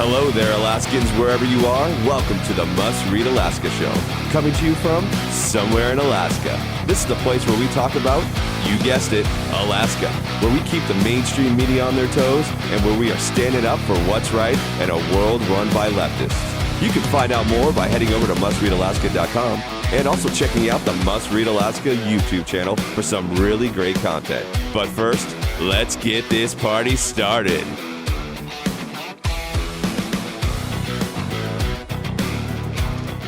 Hello there, Alaskans, wherever you are. Welcome to the Must Read Alaska Show, coming to you from somewhere in Alaska. This is the place where we talk about, you guessed it, Alaska, where we keep the mainstream media on their toes and where we are standing up for what's right in a world run by leftists. You can find out more by heading over to mustreadalaska.com and also checking out the Must Read Alaska YouTube channel for some really great content. But first, let's get this party started.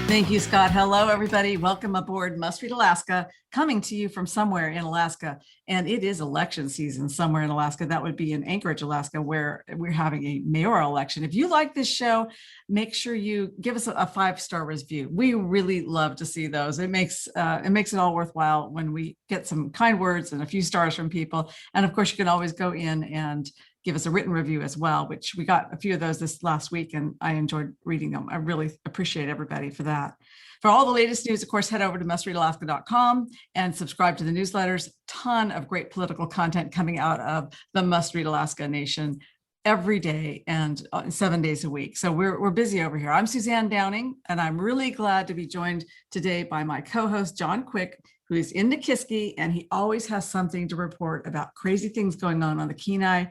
Thank you, Scott. Hello, everybody. Welcome aboard Must Read Alaska, coming to you from somewhere in Alaska. And it is election season somewhere in Alaska. That would be in Anchorage, Alaska, where we're having a mayoral election. If you like this show, make sure you give us a 5-star review. We really love to see those. It makes it all worthwhile when we get some kind words and a few stars from people. And of course, you can always go in and give us a written review as well, which we got a few of those this last week, and I enjoyed reading them. I really appreciate everybody for that. For all the latest news, of course, head over to mustreadalaska.com and subscribe to the newsletters. Ton of great political content coming out of the Must Read Alaska Nation every day and 7 days a week. So we're busy over here. I'm Suzanne Downing, and I'm really glad to be joined today by my co-host, John Quick, who is in Nikiski, and he always has something to report about crazy things going on the Kenai.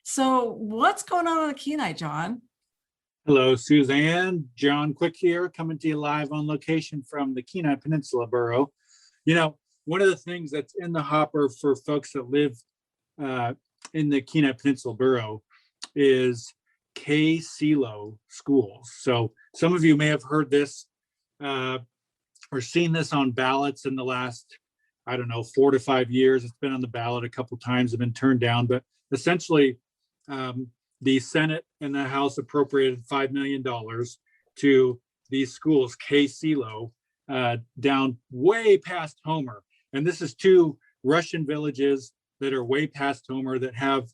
So what's going on the Kenai, John? Hello, Suzanne. John Quick here, coming to you live on location from the Kenai Peninsula Borough. You know, one of the things that's in the hopper for folks that live in the Kenai Peninsula Borough is K-SELO schools. So some of you may have heard this or seen this on ballots in the last, 4 to 5 years. It's been on the ballot a couple times and been turned down, but essentially, the Senate and the House appropriated $5 million to these schools, K-SELO, down way past Homer. And this is 2 Russian villages that are way past Homer that have,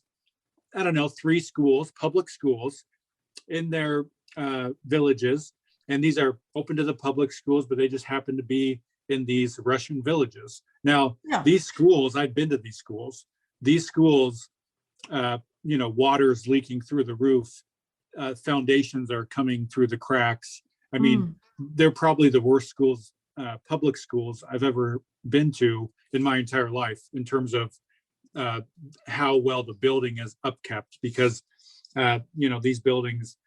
3 schools, public schools in their villages. And these are open to the public schools, but they just happen to be in these Russian villages. Now, These schools, I've been to these schools. These schools, water's leaking through the roof, foundations are coming through the cracks. I mean, they're probably the worst schools, public schools I've ever been to in my entire life in terms of how well the building is upkept, because these buildings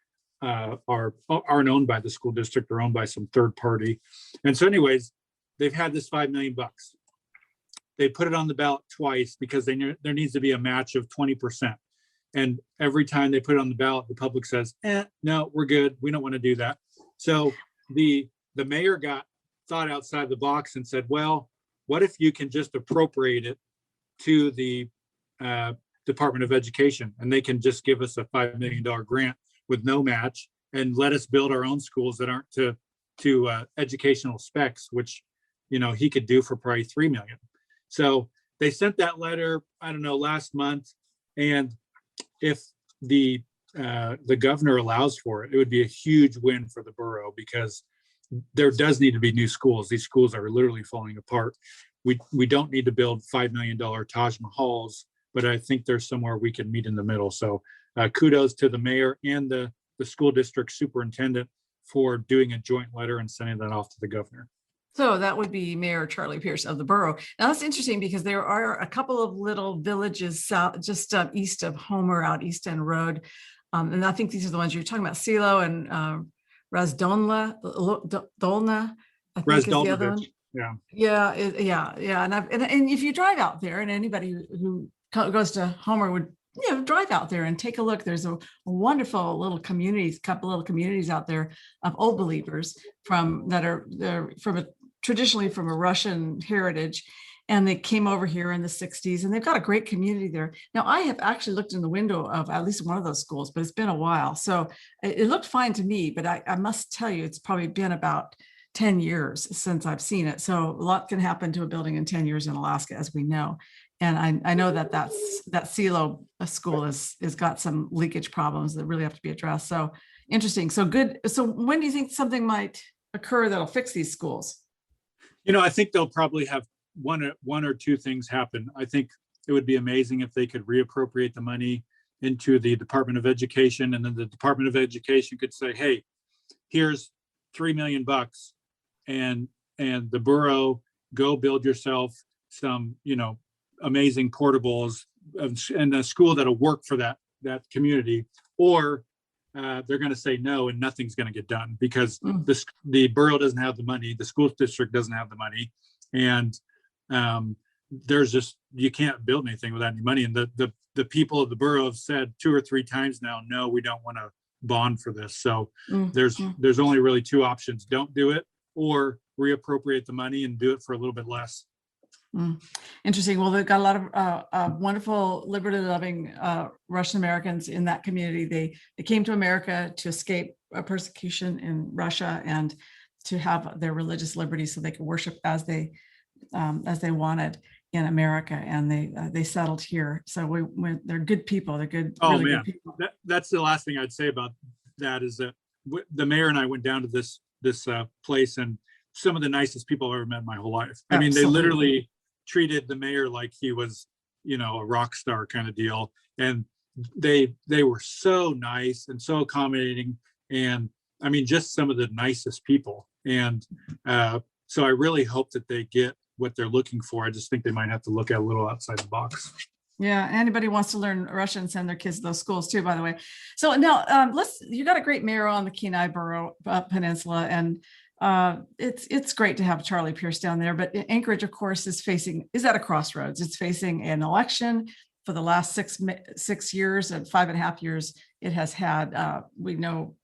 aren't owned by the school district, they're owned by some third party. And so anyways, they've had this $5 million. They put it on the ballot twice because there needs to be a match of 20%. And every time they put it on the ballot, the public says, no, we're good. We don't want to do that. So the mayor thought outside the box and said, well, what if you can just appropriate it to the Department of Education, and they can just give us a $5 million grant with no match and let us build our own schools that aren't to educational specs, which, he could do for probably $3 million. So they sent that letter, last month. And if the governor allows for it, it would be a huge win for the borough, because there does need to be new schools. These schools are literally falling apart. We don't need to build $5 million Taj Mahals, but I think there's somewhere we can meet in the middle. So kudos to the mayor and the school district superintendent for doing a joint letter and sending that off to the governor. So that would be Mayor Charlie Pierce of the borough. Now that's interesting because there are a couple of little villages south, just east of Homer, out East End Road. And I think these are the ones you're talking about, SELO and Razdolna, I think is the other one. Yeah. And if you drive out there, and anybody who goes to Homer would drive out there and take a look. There's a wonderful little couple little communities out there of old believers traditionally from a Russian heritage, and they came over here in the 60s, and they've got a great community there. Now, I have actually looked in the window of at least one of those schools, but it's been a while. So it looked fine to me, but I must tell you, it's probably been about 10 years since I've seen it. So a lot can happen to a building in 10 years in Alaska, as we know. And I know that SELO school has got some leakage problems that really have to be addressed. So interesting. So good. So when do you think something might occur that'll fix these schools? I think they'll probably have one or two things happen. I think it would be amazing if they could reappropriate the money into the Department of Education, and then the Department of Education could say, hey, here's $3 million, and the borough, go build yourself some, amazing portables and a school that'll work for that community. Or they're going to say no, and nothing's going to get done because the borough doesn't have the money, the school district doesn't have the money, and there's just, you can't build anything without any money. And the people of the borough have said 2 or 3 times now, no, we don't want to bond for this. So there's only really 2 options: don't do it, or reappropriate the money and do it for a little bit less. Interesting. Well, they've got a lot of wonderful liberty-loving Russian Americans in that community. They came to America to escape persecution in Russia and to have their religious liberty, so they could worship as they wanted in America, and they settled here. So they're good people. They're good. Oh really man, good people. That's the last thing I'd say about that is that the mayor and I went down to this place, and some of the nicest people I've ever met in my whole life. I mean, they literally treated the mayor like he was, a rock star kind of deal. And they were so nice and so accommodating. And I mean, just some of the nicest people. And so I really hope that they get what they're looking for. I just think they might have to look at a little outside the box. Yeah, anybody wants to learn Russian, send their kids to those schools too, by the way. So now you got a great mayor on the Kenai Borough Peninsula, and it's great to have Charlie Pierce down there. But Anchorage, of course, is at a crossroads. It's facing an election. For the last 6 years and 5.5 years, it has had, we know,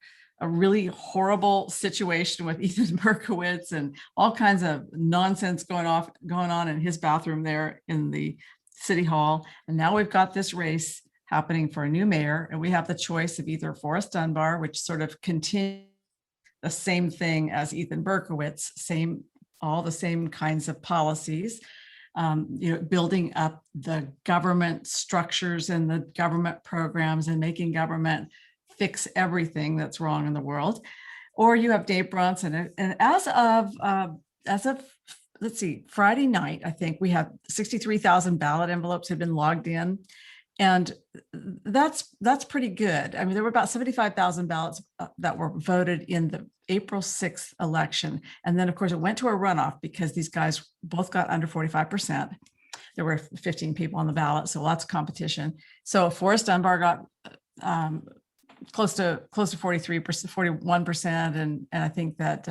a really horrible situation with Ethan Berkowitz and all kinds of nonsense going on in his bathroom there in the City Hall. And now we've got this race happening for a new mayor, and we have the choice of either Forrest Dunbar, which sort of continues the same thing as Ethan Berkowitz, all the same kinds of policies, building up the government structures and the government programs and making government fix everything that's wrong in the world. Or you have Dave Bronson, and as of let's see, Friday night, I think we had 63,000 ballot envelopes had been logged in. And that's pretty good. I mean, there were about 75,000 ballots that were voted in the April 6th election. And then, of course, it went to a runoff because these guys both got under 45%. There were 15 people on the ballot, so lots of competition. So Forrest Dunbar got close to 43%, 41%, and I think that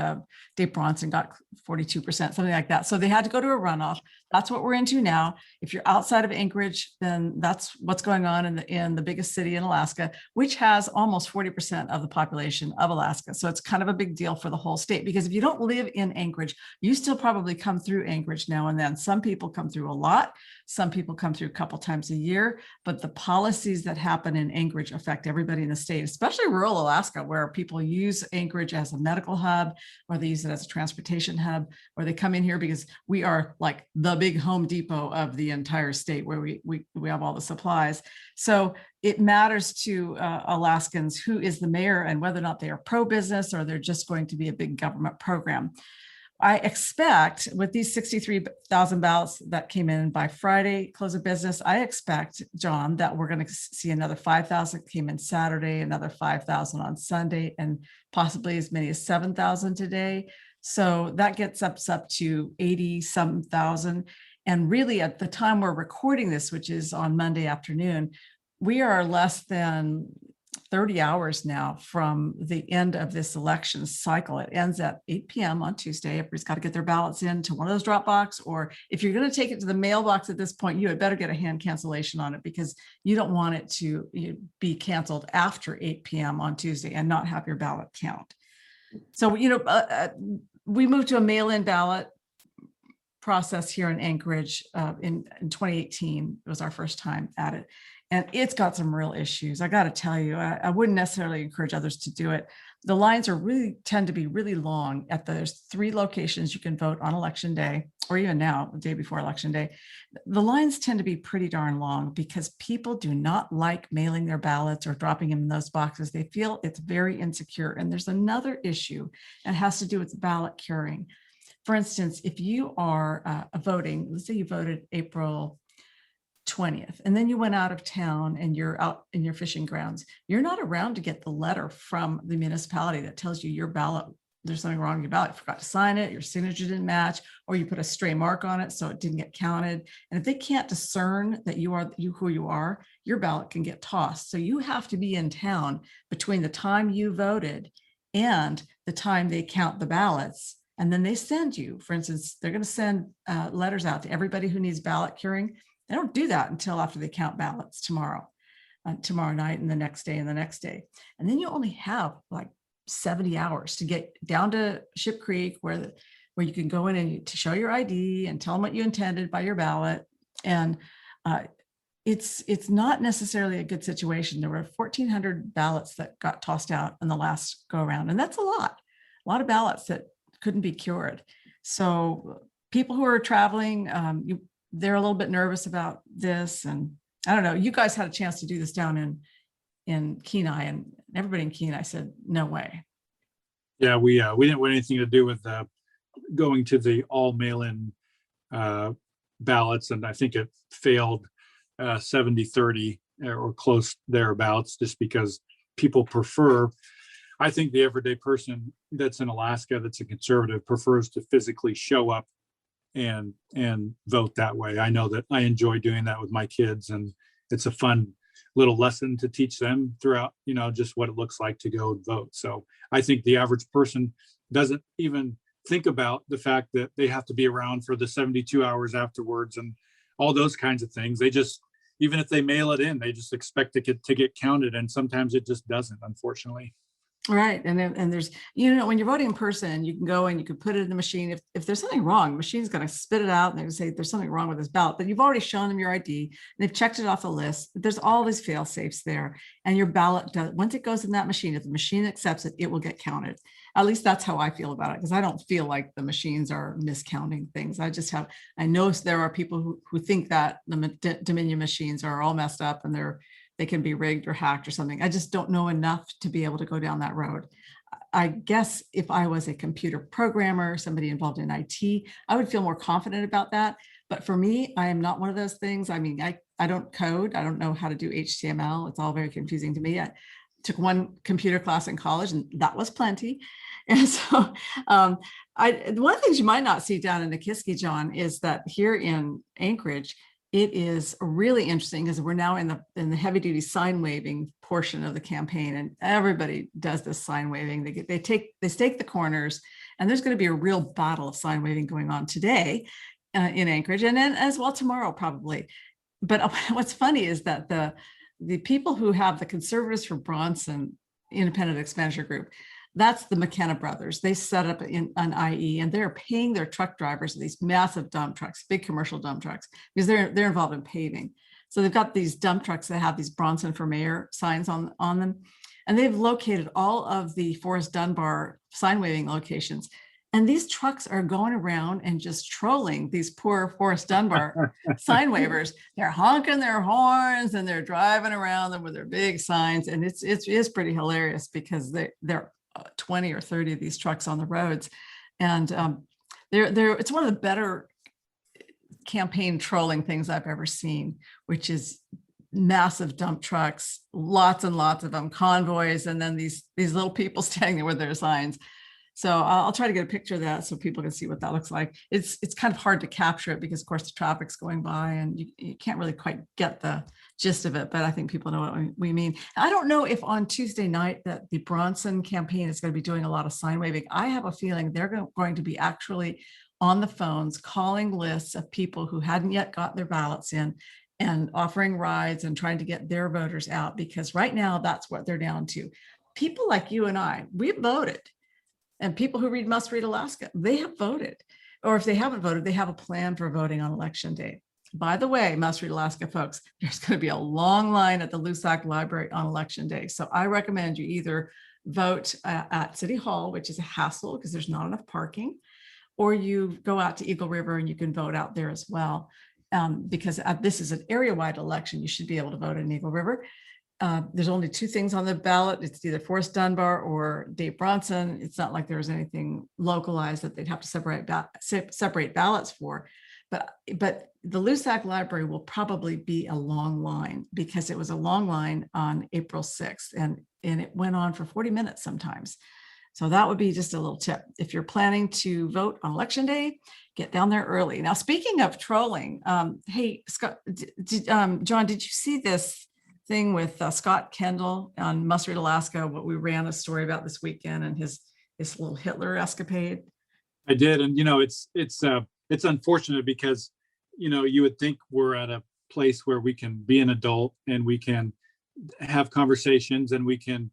Dave Bronson got 42%, something like that. So they had to go to a runoff. That's what we're into now. If you're outside of Anchorage, then that's what's going on in the biggest city in Alaska, which has almost 40% of the population of Alaska. So it's kind of a big deal for the whole state, because if you don't live in Anchorage, you still probably come through Anchorage now and then. Some people come through a lot. Some people come through a couple times a year, but the policies that happen in Anchorage affect everybody in the state, especially rural Alaska, where people use Anchorage as a medical hub, or they use it as a transportation hub, or they come in here because we are like the big Home Depot of the entire state, where we have all the supplies. So it matters to Alaskans who is the mayor and whether or not they are pro-business or they're just going to be a big government program. I expect with these 63,000 ballots that came in by Friday, close of business, I expect, John, that we're going to see another 5,000 came in Saturday, another 5,000 on Sunday, and possibly as many as 7,000 today. So that gets us up to 80-some thousand. And really at the time we're recording this, which is on Monday afternoon, we are less than 30 hours now from the end of this election cycle. It ends at 8 p.m. on Tuesday. Everybody's got to get their ballots into one of those drop box, or if you're going to take it to the mailbox at this point, you had better get a hand cancellation on it, because you don't want it to be canceled after 8 p.m. on Tuesday and not have your ballot count. So, we moved to a mail-in ballot process here in Anchorage in 2018. It was our first time at it. And it's got some real issues. I got to tell you, I wouldn't necessarily encourage others to do it. The lines tend to be really long. There's 3 locations you can vote on election day, or even now, the day before election day. The lines tend to be pretty darn long because people do not like mailing their ballots or dropping them in those boxes. They feel it's very insecure. And there's another issue that has to do with ballot curing. For instance, if you are voting, let's say you voted April 20th, and then you went out of town and you're out in your fishing grounds, you're not around to get the letter from the municipality that tells you your ballot, there's something wrong with your ballot. You forgot to sign it, your signature didn't match, or you put a stray mark on it so it didn't get counted. And if they can't discern that you are who you are, your ballot can get tossed. So you have to be in town between the time you voted and the time they count the ballots. And then they send you, for instance, they're going to send letters out to everybody who needs ballot curing. They don't do that until after they count ballots tomorrow night and the next day and the next day. And then you only have like 70 hours to get down to Ship Creek where you can go in and to show your ID and tell them what you intended by your ballot. And it's not necessarily a good situation. There were 1,400 ballots that got tossed out in the last go around. And that's a lot of ballots that couldn't be cured. So people who are traveling, they're a little bit nervous about this. And I don't know, you guys had a chance to do this down in Kenai, and everybody in Kenai said, no way. Yeah, we didn't want anything to do with going to the all mail-in ballots. And I think it failed 70-30 or close thereabouts, just because people prefer, I think the everyday person that's in Alaska, that's a conservative, prefers to physically show up and vote that way. I know that I enjoy doing that with my kids, and it's a fun little lesson to teach them throughout, just what it looks like to go and vote. So I think the average person doesn't even think about the fact that they have to be around for the 72 hours afterwards and all those kinds of things. They just, even if they mail it in, they just expect it to get counted. And sometimes it just doesn't, unfortunately. Right. And there's, when you're voting in person, you can go and you can put it in the machine. If there's something wrong, the machine's going to spit it out and they're going to say there's something wrong with this ballot, but you've already shown them your ID and they've checked it off the list. There's all these fail safes there. And your ballot, once it goes in that machine, if the machine accepts it, it will get counted. At least that's how I feel about it, because I don't feel like the machines are miscounting things. I know there are people who think that the Dominion machines are all messed up and they can be rigged or hacked or something. I just don't know enough to be able to go down that road. I guess if I was a computer programmer, somebody involved in IT, I would feel more confident about that. But for me, I am not one of those things. I mean, I don't code. I don't know how to do HTML. It's all very confusing to me. I took one computer class in college and that was plenty. And so one of the things you might not see down in Nikiski, John, is that here in Anchorage, it is really interesting because we're now in the heavy duty sign waving portion of the campaign, and everybody does this sign waving. They stake the corners, and there's going to be a real battle of sign waving going on today in Anchorage, and then as well tomorrow probably. But what's funny is that the people who have the Conservatives for Bronson Independent Expenditure Group, that's the McKenna brothers. They set up an IE and they're paying their truck drivers these massive dump trucks, big commercial dump trucks, because they're involved in paving. So they've got these dump trucks that have these Bronson for Mayor signs on them. And they've located all of the Forrest Dunbar sign waving locations. And these trucks are going around and just trolling these poor Forrest Dunbar sign wavers. They're honking their horns and they're driving around them with their big signs. And it's pretty hilarious because they're 20 or 30 of these trucks on the roads. And it's one of the better campaign trolling things I've ever seen, which is massive dump trucks, lots and lots of them, convoys, and then these little people standing there with their signs. So I'll try to get a picture of that so people can see what that looks like. It's kind of hard to capture it because, of course, the traffic's going by and you can't really quite get the gist of it, but I think people know what we mean. I don't know if on Tuesday night that the Bronson campaign is going to be doing a lot of sign waving. I have a feeling they're going to be actually on the phones calling lists of people who hadn't yet got their ballots in and offering rides and trying to get their voters out, because right now that's what they're down to. People like you and I, we've voted. And people who Must Read Alaska, they have voted. Or if they haven't voted, they have a plan for voting on election day. By the way, Must Read Alaska folks, there's going to be a long line at the Lusac Library on election day. So I recommend you either vote at City Hall, which is a hassle because there's not enough parking, or you go out to Eagle River and you can vote out there as well. Because this is an area-wide election, you should be able to vote in Eagle River. There's only two things on the ballot. It's either Forrest Dunbar or Dave Bronson. It's not like there's anything localized that they'd have to separate ballots for. But the Lusac Library will probably be a long line because it was a long line on April 6th and it went on for 40 minutes sometimes. So that would be just a little tip. If you're planning to vote on election day, get down there early. Now, speaking of trolling, hey, Scott, John, did you see this thing with Scott Kendall on Must Read Alaska, what we ran a story about this weekend and his little Hitler escapade? I did. And, it's unfortunate because, you would think we're at a place where we can be an adult and we can have conversations and we can,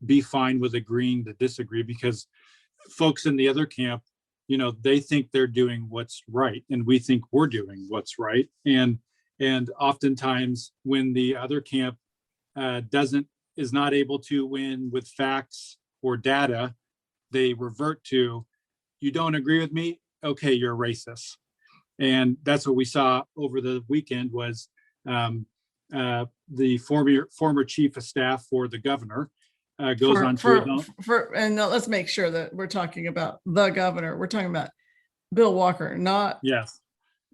be fine with agreeing to disagree, because folks in the other camp, they think they're doing what's right and we think we're doing what's right. And oftentimes when the other camp is not able to win with facts or data, they revert to, you don't agree with me? Okay, you're racist. And that's what we saw over the weekend was the former chief of staff for the governor goes on and let's make sure that we're talking about the governor. We're talking about Bill Walker, not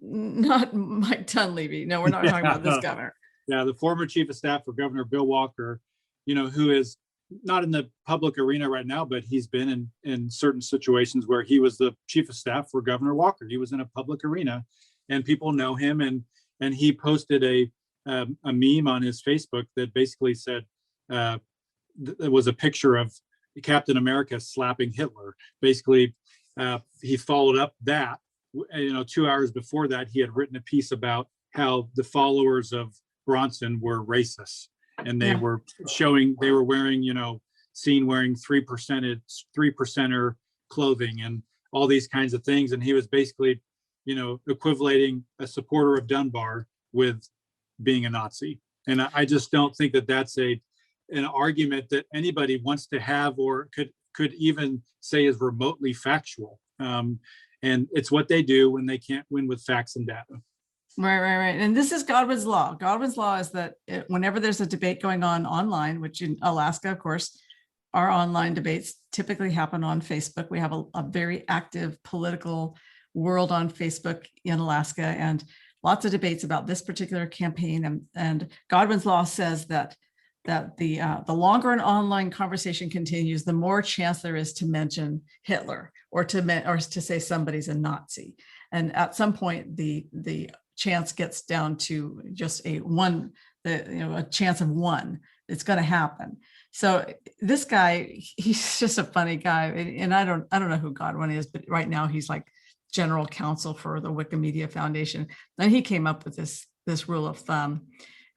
Mike Dunleavy. No, we're not talking about this governor. Yeah, the former chief of staff for Governor Bill Walker, who is not in the public arena right now, but he's been in certain situations where he was the chief of staff for Governor Walker. He was in a public arena and people know him. And he posted a meme on his Facebook that basically said, it was a picture of Captain America slapping Hitler. Basically, he followed up that, 2 hours before that, he had written a piece about how the followers of Bronson were racist. And they were wearing, seen wearing 3%er clothing and all these kinds of things. And he was basically, equivalating a supporter of Dunbar with being a Nazi. And I just don't think that that's an argument that anybody wants to have or could even say is remotely factual. And it's what they do when they can't win with facts and data. Right. And this is Godwin's law. Godwin's law is that whenever there's a debate going on online, which in Alaska, of course, our online debates typically happen on Facebook. We have a very active political world on Facebook in Alaska and lots of debates about this particular campaign. And Godwin's law says that the longer an online conversation continues, the more chance there is to mention Hitler or to say somebody's a Nazi. And at some point, the chance gets down to just a chance of one. It's going to happen. So this guy, he's just a funny guy, and I don't know who Godwin is, but right now he's like general counsel for the Wikimedia Foundation, and he came up with this rule of thumb.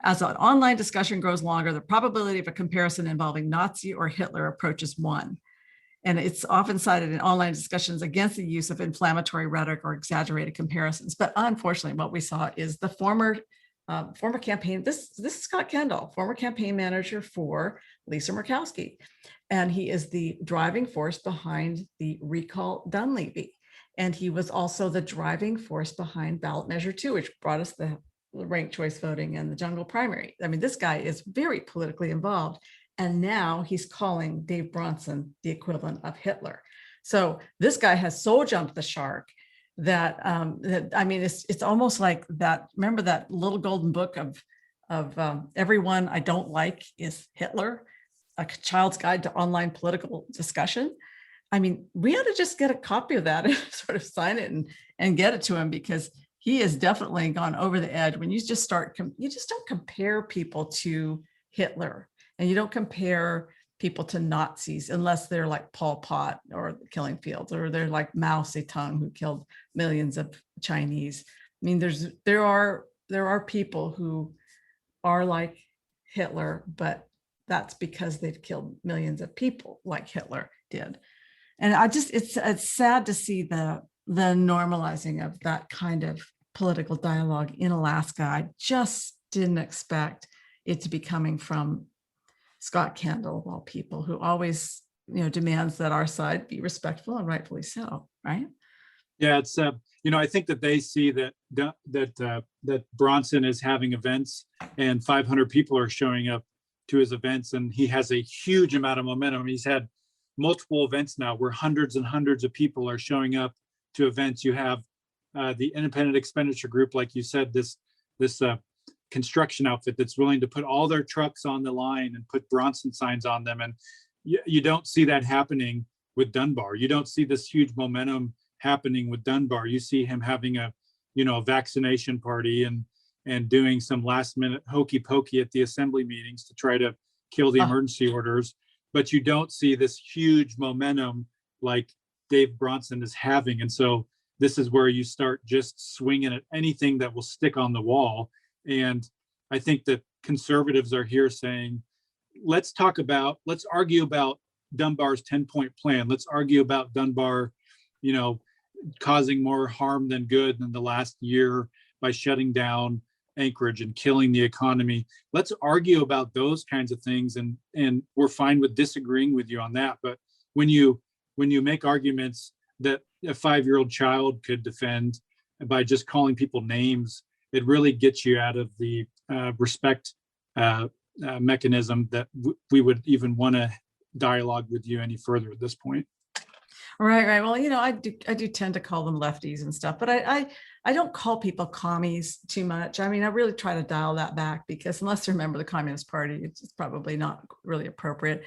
As an online discussion grows longer, the probability of a comparison involving Nazi or Hitler approaches 1. And it's often cited in online discussions against the use of inflammatory rhetoric or exaggerated comparisons. But unfortunately, what we saw is the former campaign, this is Scott Kendall, former campaign manager for Lisa Murkowski. And he is the driving force behind the recall Dunleavy. And he was also the driving force behind ballot measure 2, which brought us the ranked choice voting and the jungle primary. I mean, this guy is very politically involved. And now he's calling Dave Bronson the equivalent of Hitler. So this guy has so jumped the shark that it's almost like that. Remember that little golden book of everyone I don't like is Hitler, a child's guide to online political discussion. I mean, we ought to just get a copy of that and sort of sign it and get it to him, because he has definitely gone over the edge. When you just you just don't compare people to Hitler, and you don't compare people to Nazis unless they're like Pol Pot or the Killing Fields, or they're like Mao Zedong, who killed millions of Chinese. I mean, there are people who are like Hitler, but that's because they've killed millions of people like Hitler did. And it's sad to see the normalizing of that kind of political dialogue in Alaska. I just didn't expect it to be coming from Scott Kendall, of all people, who always, demands that our side be respectful, and rightfully so, right? Yeah, it's I think that they see that Bronson is having events and 500 people are showing up to his events, and he has a huge amount of momentum. He's had multiple events now where hundreds and hundreds of people are showing up to events. You have the independent expenditure group, like you said, this construction outfit that's willing to put all their trucks on the line and put Bronson signs on them. And you don't see that happening with Dunbar. You don't see this huge momentum happening with Dunbar. You see him having a vaccination party and doing some last minute hokey pokey at the assembly meetings to try to kill the emergency orders. But you don't see this huge momentum like Dave Bronson is having. And so this is where you start just swinging at anything that will stick on the wall. And I think that conservatives are here saying, let's argue about Dunbar's 10-point plan. Let's argue about Dunbar, causing more harm than good in the last year by shutting down Anchorage and killing the economy. Let's argue about those kinds of things. And we're fine with disagreeing with you on that. But when you make arguments that a 5-year-old child could defend by just calling people names, it really gets you out of the respect mechanism that we would even want to dialogue with you any further at this point. Right. Well, I do tend to call them lefties and stuff, but I don't call people commies too much. I mean, I really try to dial that back, because unless they're a member of the Communist Party, it's probably not really appropriate.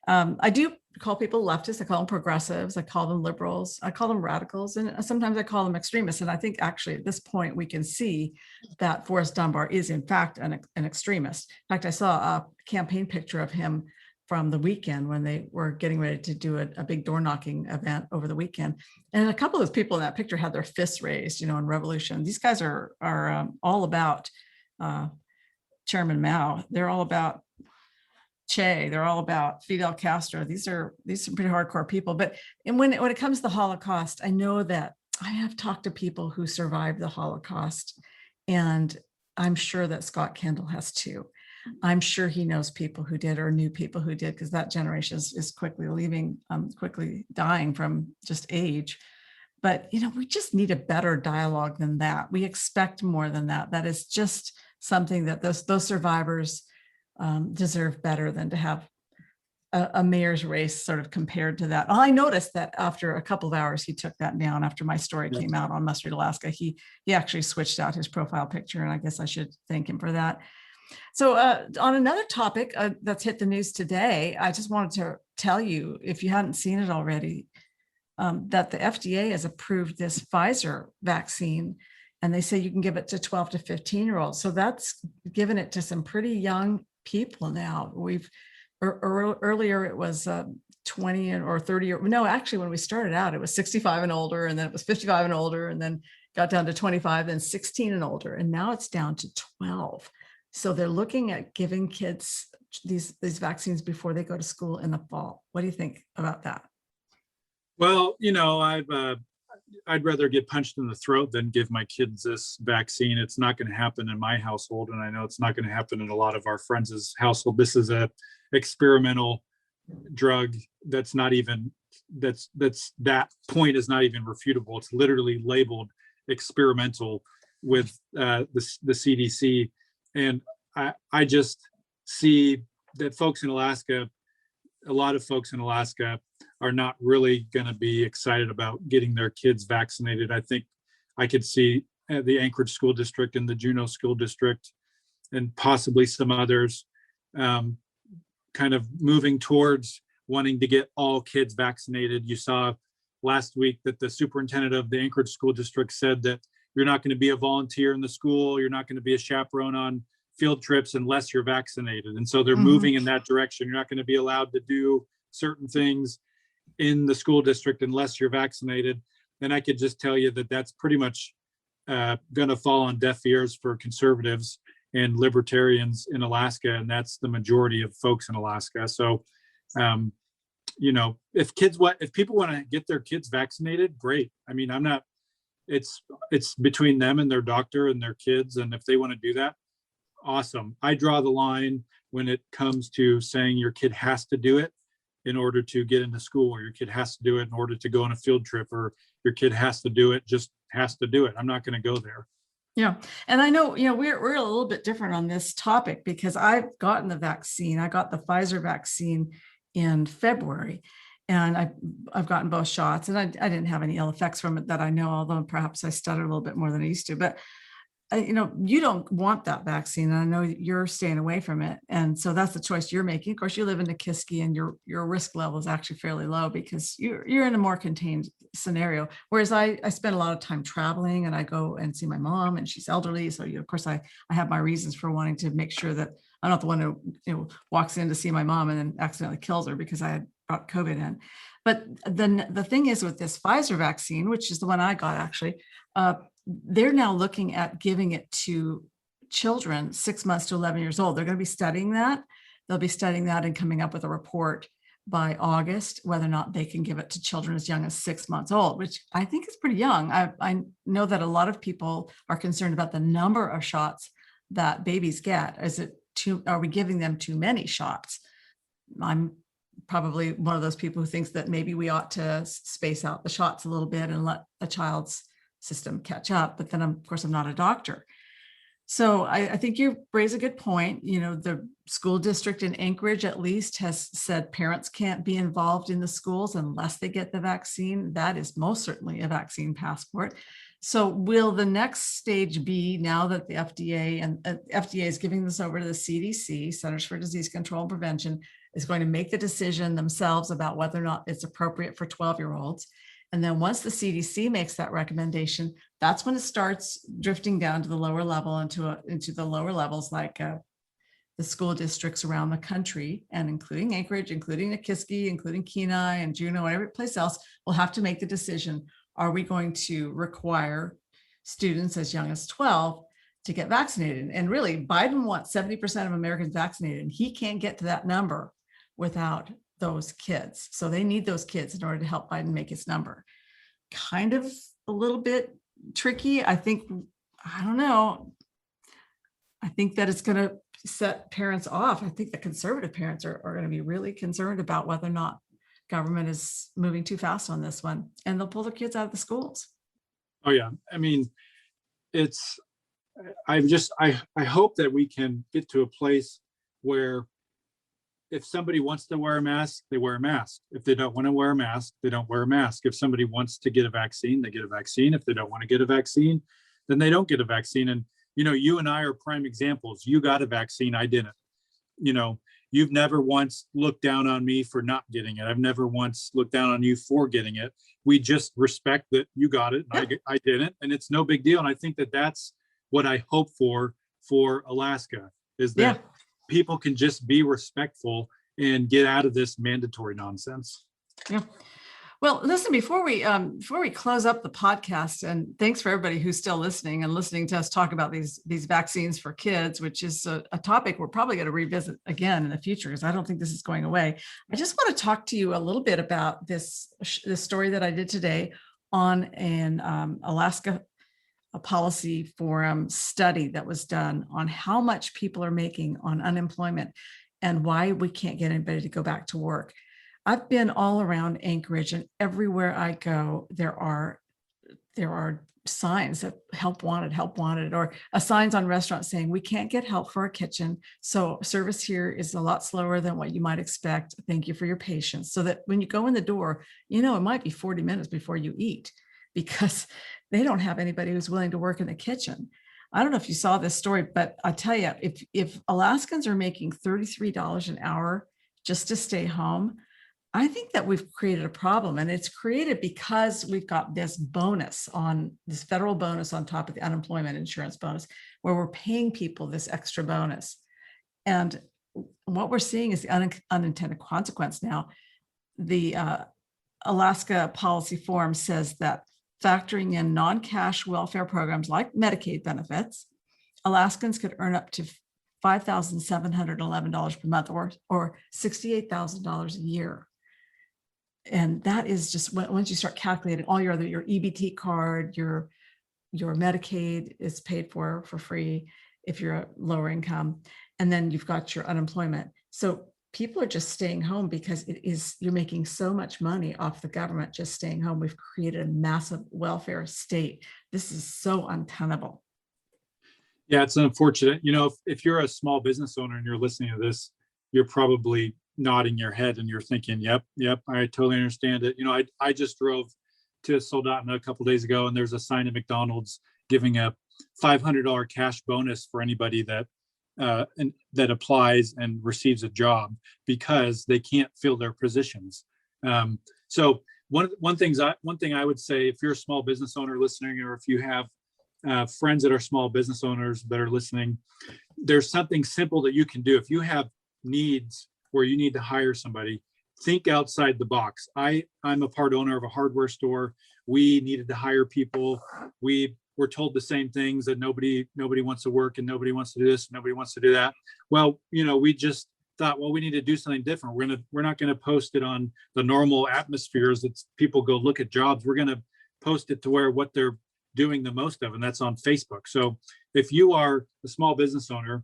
I do call people leftists. I call them progressives. I call them liberals. I call them radicals. And sometimes I call them extremists. And I think actually at this point, we can see that Forrest Dunbar is in fact an extremist. In fact, I saw a campaign picture of him from the weekend when they were getting ready to do a big door knocking event over the weekend. And a couple of those people in that picture had their fists raised, in revolution. These guys are all about Chairman Mao. They're all about Che. They're all about Fidel Castro. These are pretty hardcore people. But when it comes to the Holocaust, I know that I have talked to people who survived the Holocaust, and I'm sure that Scott Kendall has too. I'm sure he knows people who did or knew people who did, because that generation is quickly leaving, quickly dying from just age. But, we just need a better dialogue than that. We expect more than that. That is just something that those survivors deserve better than to have a mayor's race sort of compared to that. I noticed that after a couple of hours, he took that down. After my story came out on Must Read Alaska, he actually switched out his profile picture, and I guess I should thank him for that. So on another topic that's hit the news today, I just wanted to tell you, if you hadn't seen it already, that the FDA has approved this Pfizer vaccine, and they say you can give it to 12 to 15-year-olds. So that's given it to some pretty young people now. Earlier it was 20 or 30, no, actually when we started out, it was 65 and older, and then it was 55 and older, and then got down to 25, then 16 and older, and now it's down to 12. So they're looking at giving kids these vaccines before they go to school in the fall. What do you think about that? Well, I'd rather get punched in the throat than give my kids this vaccine. It's not going to happen in my household, and I know it's not going to happen in a lot of our friends' household. This is a experimental drug that point is not even refutable. It's literally labeled experimental with the CDC. And I just see that a lot of folks in Alaska are not really going to be excited about getting their kids vaccinated. I think I could see the Anchorage School District and the Juneau School District and possibly some others kind of moving towards wanting to get all kids vaccinated. You saw last week that the superintendent of the Anchorage School District said that you're not going to be a volunteer in the school. You're not going to be a chaperone on field trips unless you're vaccinated. And so they're moving in that direction. You're not going to be allowed to do certain things in the school district unless you're vaccinated. And I could just tell you that that's pretty much going to fall on deaf ears for conservatives and libertarians in Alaska. And that's the majority of folks in Alaska. So, if people want to get their kids vaccinated, great. I mean, it's between them and their doctor and their kids. And if they want to do that, awesome. I draw the line when it comes to saying your kid has to do it in order to get into school, or your kid has to do it in order to go on a field trip, or your kid has to do it, just has to do it. I'm not going to go there. Yeah. And I know, we're a little bit different on this topic, because I've gotten the vaccine. I got the Pfizer vaccine in February. and I've gotten both shots, and I didn't have any ill effects from it that I know, although perhaps I stuttered a little bit more than I used to. But you don't want that vaccine, and I know you're staying away from it, and so that's the choice you're making. Of course, you live in Nikiski, and your risk level is actually fairly low because you're in a more contained scenario. Whereas I spend a lot of time traveling, and I go and see my mom, and she's elderly, so of course I have my reasons for wanting to make sure that I'm not the one who walks in to see my mom and then accidentally kills her because I had brought COVID in. But then the thing is with this Pfizer vaccine, which is the one I got actually. They're now looking at giving it to children 6 months to 11 years old. They're going to be studying that. They'll be studying that and coming up with a report by August, whether or not they can give it to children as young as 6 months old, which I think is pretty young. I know that a lot of people are concerned about the number of shots that babies get. Are we giving them too many shots? I'm probably one of those people who thinks that maybe we ought to space out the shots a little bit and let a child's system catch up. But then, of course, I'm not a doctor. So I think you raise a good point. The school district in Anchorage at least has said parents can't be involved in the schools unless they get the vaccine. That is most certainly a vaccine passport. So will the next stage be, now that the FDA is giving this over to the CDC, Centers for Disease Control and Prevention, is going to make the decision themselves about whether or not it's appropriate for 12-year-olds. And then once the CDC makes that recommendation, that's when it starts drifting down to the lower level, into the lower levels, like the school districts around the country, and including Anchorage, including Nikiski, including Kenai and Juneau, and every place else, will have to make the decision. Are we going to require students as young as 12 to get vaccinated? And really, Biden wants 70% of Americans vaccinated, and he can't get to that number without those kids. So they need those kids in order to help Biden make his number. Kind of a little bit tricky. I don't know. I think that it's going to set parents off. I think the conservative parents are going to be really concerned about whether or not government is moving too fast on this one, and they'll pull their kids out of the schools. Oh yeah. I mean, I hope that we can get to a place where if somebody wants to wear a mask, they wear a mask. If they don't want to wear a mask, they don't wear a mask. If somebody wants to get a vaccine, they get a vaccine. If they don't want to get a vaccine, then they don't get a vaccine. And, you and I are prime examples. You got a vaccine, I didn't. You've never once looked down on me for not getting it. I've never once looked down on you for getting it. We just respect that you got it and I didn't, and it's no big deal. And I think that that's what I hope for Alaska, is that people can just be respectful and get out of this mandatory nonsense. Yeah. Well, listen, before we close up the podcast, and thanks for everybody who's still listening to us talk about these vaccines for kids, which is a topic we're probably going to revisit again in the future, because I don't think this is going away. I just want to talk to you a little bit about this story that I did today on an Alaska policy forum study that was done on how much people are making on unemployment and why we can't get anybody to go back to work. I've been all around Anchorage, and everywhere I go, there are signs that help wanted, or signs on restaurants saying we can't get help for our kitchen. So service here is a lot slower than what you might expect. Thank you for your patience. So that when you go in the door, it might be 40 minutes before you eat, because they don't have anybody who's willing to work in the kitchen. I don't know if you saw this story, but I tell you, if Alaskans are making $33 an hour just to stay home, I think that we've created a problem, and it's created because we've got this federal bonus on top of the unemployment insurance bonus, where we're paying people this extra bonus. And what we're seeing is the unintended consequence now. The Alaska Policy Forum says that factoring in non-cash welfare programs like Medicaid benefits, Alaskans could earn up to $5,711 per month, or $68,000 a year. And that is just, once you start calculating all your EBT card, your Medicaid is paid for free if you're a lower income, and then you've got your unemployment. So people are just staying home because you're making so much money off the government just staying home. We've created a massive welfare state. This is so untenable. Yeah, it's unfortunate. If you're a small business owner and you're listening to this, you're probably nodding your head and you're thinking, yep, I totally understand it. I just drove to Soldotna a couple days ago, and there's a sign at McDonald's giving a $500 cash bonus for anybody that applies and receives a job because they can't fill their positions. So one thing I would say, if you're a small business owner listening, or if you have friends that are small business owners that are listening, there's something simple that you can do. If you have needs where you need to hire somebody, think outside the box. I'm a part owner of a hardware store. We needed to hire people. We were told the same things, that nobody wants to work and nobody wants to do this, nobody wants to do that. Well, we just thought, well, we need to do something different. We're not going to post it on the normal atmospheres that people go look at jobs. We're going to post it to where what they're doing the most of, and that's on Facebook. So if you are a small business owner,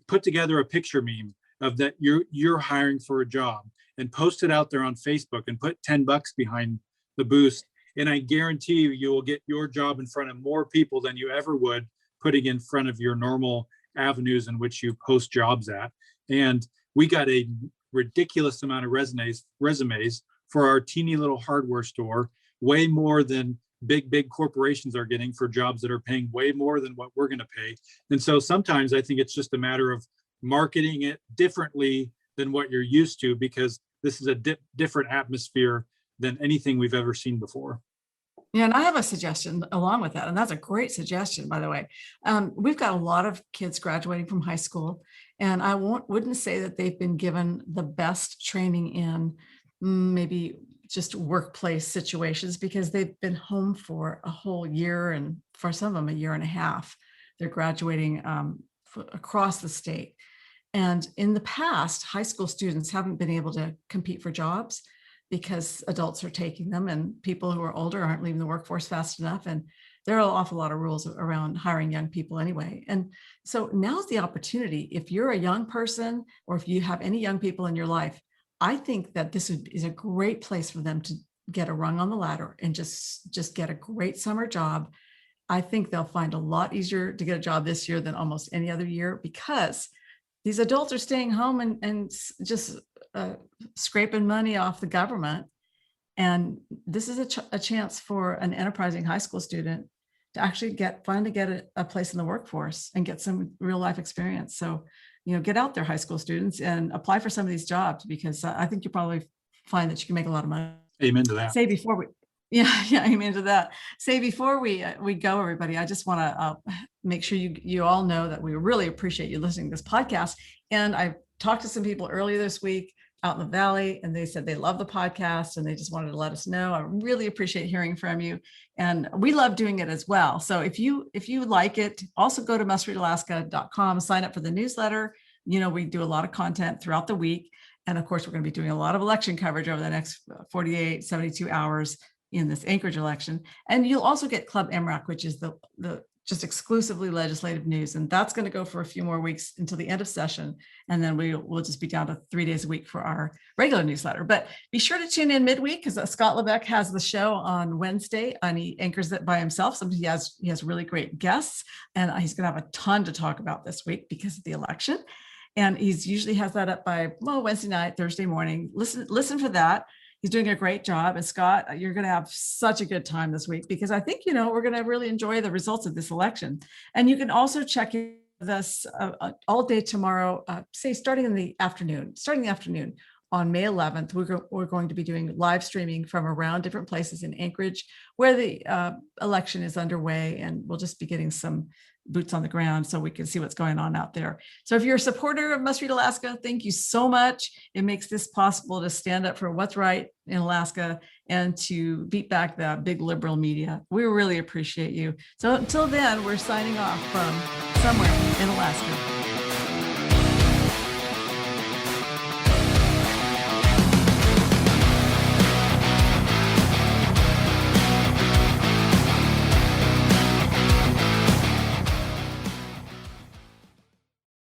put together a picture meme of that you're hiring for a job and post it out there on Facebook and put $10 behind the boost. And I guarantee you will get your job in front of more people than you ever would putting in front of your normal avenues in which you post jobs at. And we got a ridiculous amount of resumes for our teeny little hardware store, way more than big corporations are getting for jobs that are paying way more than what we're going to pay. And so sometimes I think it's just a matter of marketing it differently than what you're used to, because this is a different atmosphere than anything we've ever seen before. Yeah, and I have a suggestion along with that, and that's a great suggestion, by the way. We've got a lot of kids graduating from high school, and I wouldn't say that they've been given the best training in maybe just workplace situations, because they've been home for a whole year, and for some of them, a year and a half. They're graduating across the state. And in the past, high school students haven't been able to compete for jobs because adults are taking them, and people who are older aren't leaving the workforce fast enough. And there are an awful lot of rules around hiring young people anyway. And so now's the opportunity. If you're a young person, or if you have any young people in your life, I think that this is a great place for them to get a rung on the ladder and just get a great summer job. I think they'll find a lot easier to get a job this year than almost any other year, because these adults are staying home and just scraping money off the government. And this is a chance for an enterprising high school student to actually finally get a place in the workforce and get some real life experience. So, get out there, high school students, and apply for some of these jobs, because I think you'll probably find that you can make a lot of money. Amen to that. Amen to that. Say before we go, everybody, I just want to make sure you all know that we really appreciate you listening to this podcast. And I talked to some people earlier this week out in the Valley, and they said they love the podcast and they just wanted to let us know. I really appreciate hearing from you, and we love doing it as well. So if you like it, also go to mustreadalaska.com, sign up for the newsletter. We do a lot of content throughout the week. And of course, we're going to be doing a lot of election coverage over the next 48, 72 hours in this Anchorage election. And you'll also get Club MRAC, which is the just exclusively legislative news. And that's going to go for a few more weeks until the end of session. And then we'll just be down to 3 days a week for our regular newsletter. But be sure to tune in midweek, because Scott Lebeck has the show on Wednesday, and he anchors it by himself. So he has really great guests, and he's going to have a ton to talk about this week because of the election. And he's usually has that up by Wednesday night, Thursday morning. Listen for that. He's doing a great job. And Scott, you're going to have such a good time this week, because I think, we're going to really enjoy the results of this election. And you can also check in with us all day tomorrow, starting in the afternoon on May 11th. We're going to be doing live streaming from around different places in Anchorage where the election is underway. And we'll just be getting some boots on the ground so we can see what's going on out there. So if you're a supporter of Must Read Alaska, thank you so much. It makes this possible to stand up for what's right in Alaska and to beat back the big liberal media. We really appreciate you. So until then, we're signing off from somewhere in Alaska.